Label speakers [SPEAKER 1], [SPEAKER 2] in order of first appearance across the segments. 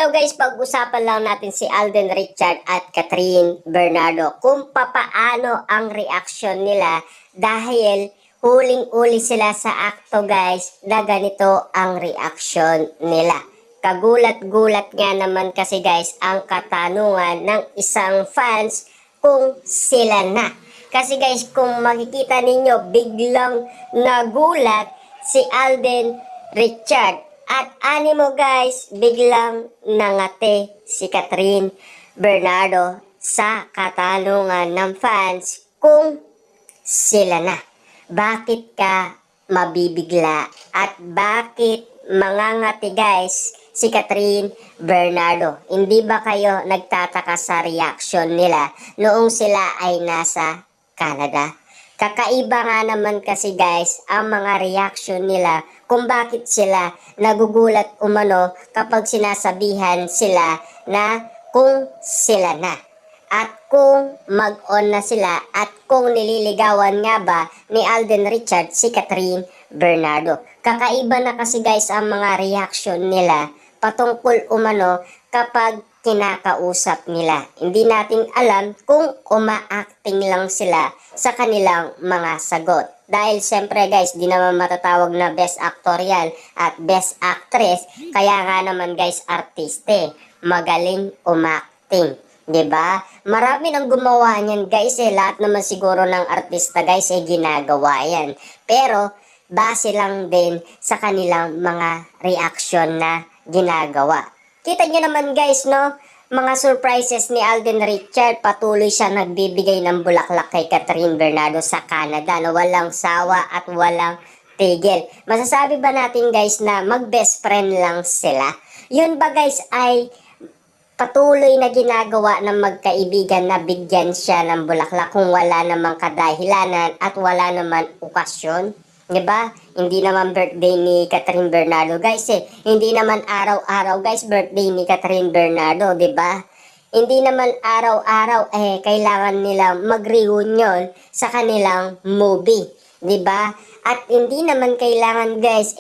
[SPEAKER 1] Now guys, pag-usapan lang natin si Alden Richard at Catherine Bernardo kung papaano ang reaksyon nila dahil huling-uli sila sa akto guys na ganito ang reaksyon nila. Kagulat-gulat nga naman kasi guys ang katanungan ng isang fans kung sila na. Kasi guys, kung makikita ninyo, biglang nagulat si Alden Richard. At animo guys, biglang nangate si Catherine Bernardo sa katanungan ng fans kung sila na. Bakit ka mabibigla at bakit mangangati guys si Catherine Bernardo? Hindi ba kayo nagtataka sa reaction nila noong sila ay nasa Canada? Kakaiba nga naman kasi guys ang mga reaction nila kung bakit sila nagugulat umano kapag sinasabihan sila na kung sila na. At kung mag-on na sila at kung nililigawan nga ba ni Alden Richard si Catherine Bernardo. Kakaiba na kasi guys ang mga reaction nila patungkol umano kapag kinakausap nila. Hindi natin alam kung uma-acting lang sila sa kanilang mga sagot. Dahil siyempre guys, di naman matatawag na best actor yan at best actress. Kaya nga naman guys, artiste. Magaling umacting. Diba? Marami nang gumawa niyan guys Lahat naman siguro ng artista guys ginagawa yan. Pero base lang din sa kanilang mga reaction na ginagawa. Kita nyo naman guys, no? Mga surprises ni Alden Richard, patuloy siya nagbibigay ng bulaklak kay Catherine Bernardo sa Canada, no? Walang sawa at walang tigil. Masasabi ba natin guys na mag-best friend lang sila? Yun ba guys ay patuloy na ginagawa ng magkaibigan na bigyan siya ng bulaklak kung wala namang kadahilanan at wala naman okasyon? Diba? Hindi naman birthday ni Catherine Bernardo guys Hindi naman araw-araw guys birthday ni Catherine Bernardo, diba? Hindi naman araw-araw kailangan nila mag-reunion sa kanilang movie, diba? At hindi naman kailangan guys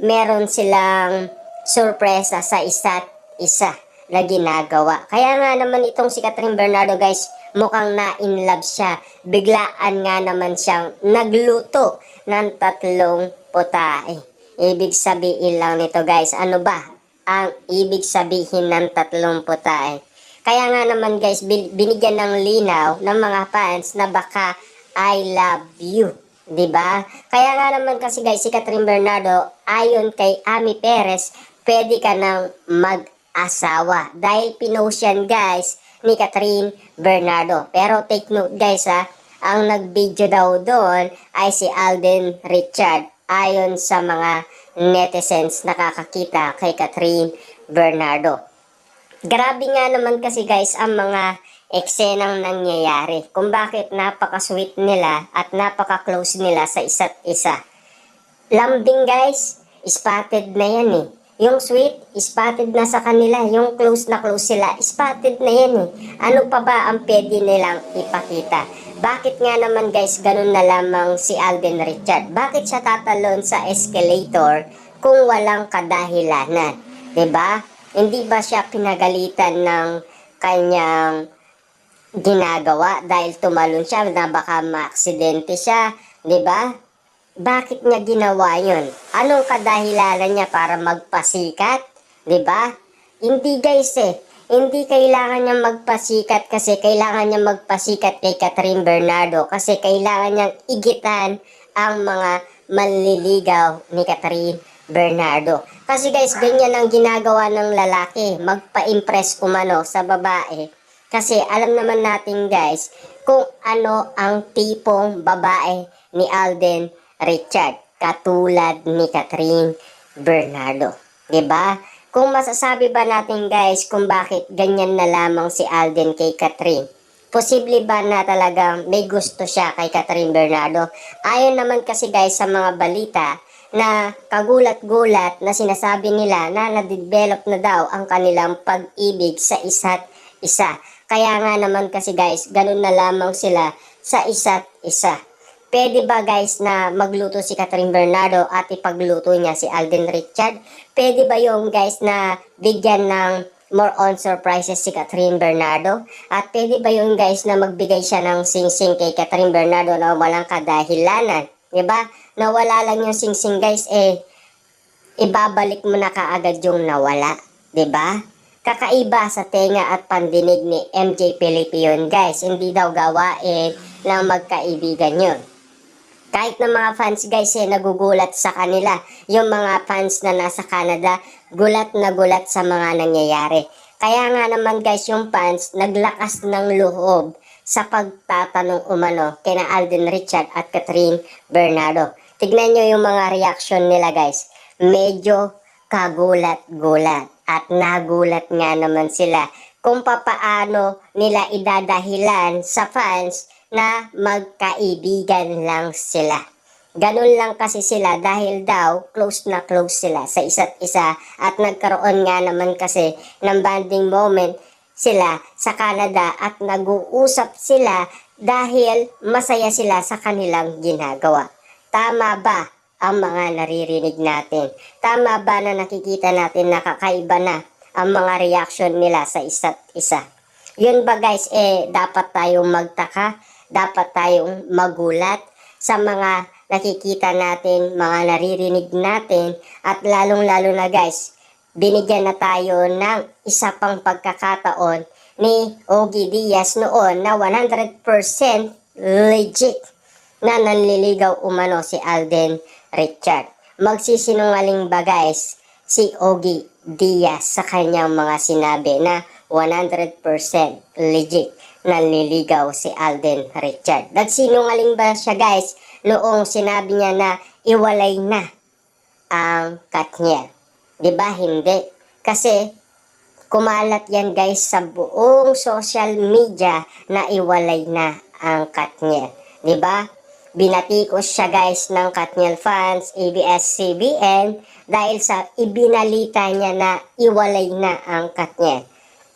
[SPEAKER 1] meron silang sorpresa sa isa't isa na ginagawa. Kaya nga naman itong si Catherine Bernardo guys, mukhang na-in-love siya. Biglaan nga naman siyang nagluto ng 3 putahe. Ibig sabihin lang nito guys, ano ba ang ibig sabihin ng 3 putahe? Kaya nga naman guys, binigyan ng linaw ng mga fans na baka I love you. Diba? Kaya nga naman kasi guys, si Catherine Bernardo, ayon kay Ami Perez, pwede ka nang mag-asawa. Dahil pinost yan guys ni Catherine Bernardo. Pero take note guys ang nag-video daw doon ay si Alden Richard ayon sa mga netizens nakakakita kay Catherine Bernardo. Grabe nga naman kasi guys ang mga eksenang nangyayari kung bakit napaka-sweet nila at napaka-close nila sa isa't isa. Lambing guys, spotted na yan Yung sweet, spotted na sa kanila. Yung close na close sila, spotted na yan Ano pa ba ang pwede nilang ipakita? Bakit nga naman guys, ganun na lamang si Alden Richard? Bakit siya tatalon sa escalator kung walang kadahilanan? Diba? Hindi ba siya pinagalitan ng kanyang ginagawa dahil tumalon siya na baka maaksidente siya? Diba? Bakit niya ginawa yun? Anong kadahilanan niya para magpasikat? Diba? Hindi guys Hindi kailangan niya magpasikat kasi kailangan niya magpasikat kay Catherine Bernardo kasi kailangan niyang igitan ang mga manliligaw ni Catherine Bernardo. Kasi guys, ganyan ang ginagawa ng lalaki, magpa-impress umano sa babae. Kasi alam naman natin guys kung ano ang tipong babae ni Alden Richard katulad ni Catherine Bernardo. Diba? Kung masasabi ba natin guys kung bakit ganyan na lamang si Alden kay Catherine? Posible ba na talagang may gusto siya kay Catherine Bernardo? Ayon naman kasi guys sa mga balita na kagulat-gulat na sinasabi nila na na-develop na daw ang kanilang pag-ibig sa isa't isa. Kaya nga naman kasi guys, ganun na lamang sila sa isa't isa. Pwede ba guys na magluto si Catherine Bernardo at ipagluto niya si Alden Richard? Pwede ba yung guys na bigyan ng more on surprises si Catherine Bernardo? At pwede ba yun guys na magbigay siya ng sing-sing kay Catherine Bernardo na walang kadahilanan? Diba? Nawala lang yung sing-sing guys, ibabalik mo na kaagad yung nawala. Diba? Kakaiba sa tenga at pandinig ni MJ Felipe yun guys. Hindi daw gawain ng magkaibigan yun. Kahit na mga fans guys nagugulat sa kanila. Yung mga fans na nasa Canada, gulat na gulat sa mga nangyayari. Kaya nga naman guys yung fans naglakas ng loob sa pagtatanong umano kina Alden Richard at Catherine Bernardo. Tignan nyo yung mga reaction nila guys. Medyo kagulat-gulat at nagulat nga naman sila kung papaano nila idadahilan sa fans na magkaibigan lang sila. Ganun lang kasi sila dahil daw close na close sila sa isa't isa at nagkaroon nga naman kasi ng bonding moment sila sa Canada at nag-uusap sila dahil masaya sila sa kanilang ginagawa. Tama ba ang mga naririnig natin? Tama ba na nakikita natin na kakaiba na ang mga reaction nila sa isa't isa? Yun ba guys, dapat tayong magtaka? Dapat tayong magulat sa mga nakikita natin, mga naririnig natin, at lalong-lalo na guys, binigyan na tayo ng isa pang pagkakataon ni Ogie Diaz noon na 100% legit na nanliligaw umano si Alden Richard. Magsisinungaling ba guys si Ogie Diaz sa kanyang mga sinabi na 100% legit nanliligaw si Alden Richard? Nagsinungaling ba siya guys noong sinabi niya na iwalay na ang Katniel? Diba hindi? Kasi kumalat yan guys sa buong social media na iwalay na ang Katniel. Diba? Binatikos siya guys ng Katniel fans, ABS-CBN dahil sa ibinalita niya na iwalay na ang Katniel.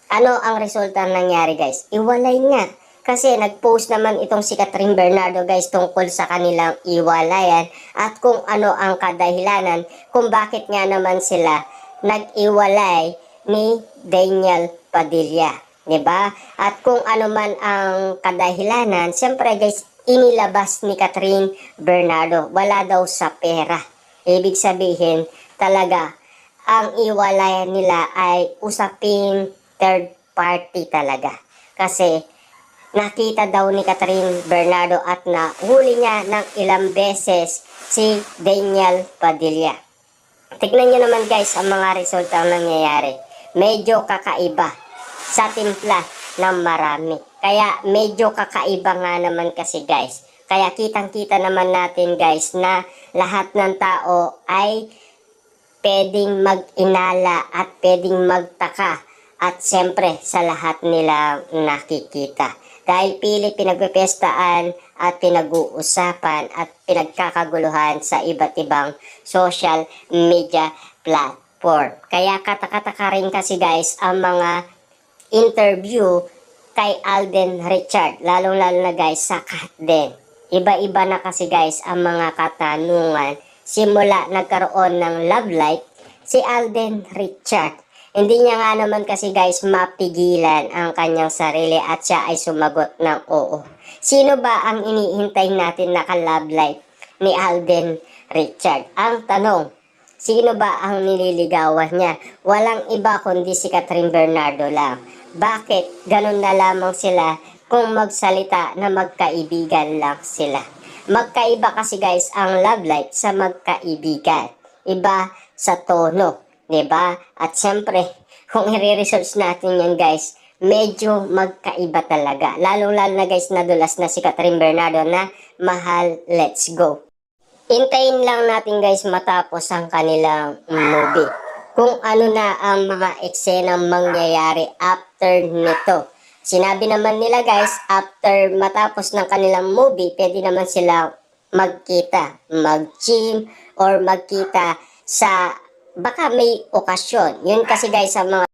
[SPEAKER 1] Ano ang resulta nangyari guys? Iwalay nga. Kasi nag-post naman itong si Catherine Bernardo guys tungkol sa kanilang iwalayan at kung ano ang kadahilanan kung bakit nga naman sila nag-iwalay ni Daniel Padilla. Diba? At kung ano man ang kadahilanan, siyempre guys, inilabas ni Catherine Bernardo. Wala daw sa pera. Ibig sabihin, talaga, ang iwalayan nila ay usaping third party talaga. Kasi nakita daw ni Catherine Bernardo at nahuli niya ng ilang beses si Daniel Padilla. Tignan nyo naman guys ang mga resulta ang nangyayari. Medyo kakaiba sa timpla ng marami. Kaya medyo kakaiba nga naman kasi guys. Kaya kitang-kita naman natin guys na lahat ng tao ay pwedeng mag-inala at pwedeng magtaka. At siyempre sa lahat nila nakikita. Dahil pilit pinagpipestaan at pinag-uusapan at pinagkakaguluhan sa iba't ibang social media platform. Kaya katakataka rin kasi guys ang mga interview kay Alden Richard. Lalong-lalo na guys sa Kat din. Iba-iba na kasi guys ang mga katanungan. Simula nagkaroon ng love life si Alden Richard. Hindi niya nga naman kasi guys mapigilan ang kanyang sarili at siya ay sumagot ng oo. Sino ba ang iniintay natin na ka-love life ni Alden Richard? Ang tanong, sino ba ang nililigawan niya? Walang iba kundi si Catherine Bernardo lang. Bakit ganun na lamang sila kung magsalita na magkaibigan lang sila? Magkaiba kasi guys ang love life sa magkaibigan. Iba sa tono. Diba? At syempre, kung i-research natin yan guys, medyo magkaiba talaga. Lalong-lalo na guys, nadulas na si Catherine Bernardo na mahal, let's go. Hintayin lang natin guys matapos ang kanilang movie. Kung ano na ang mga eksenang mangyayari after nito. Sinabi naman nila guys, after matapos ng kanilang movie, pwede naman sila magkita, mag-gym, or magkita sa baka may okasyon. Yun kasi guys sa mga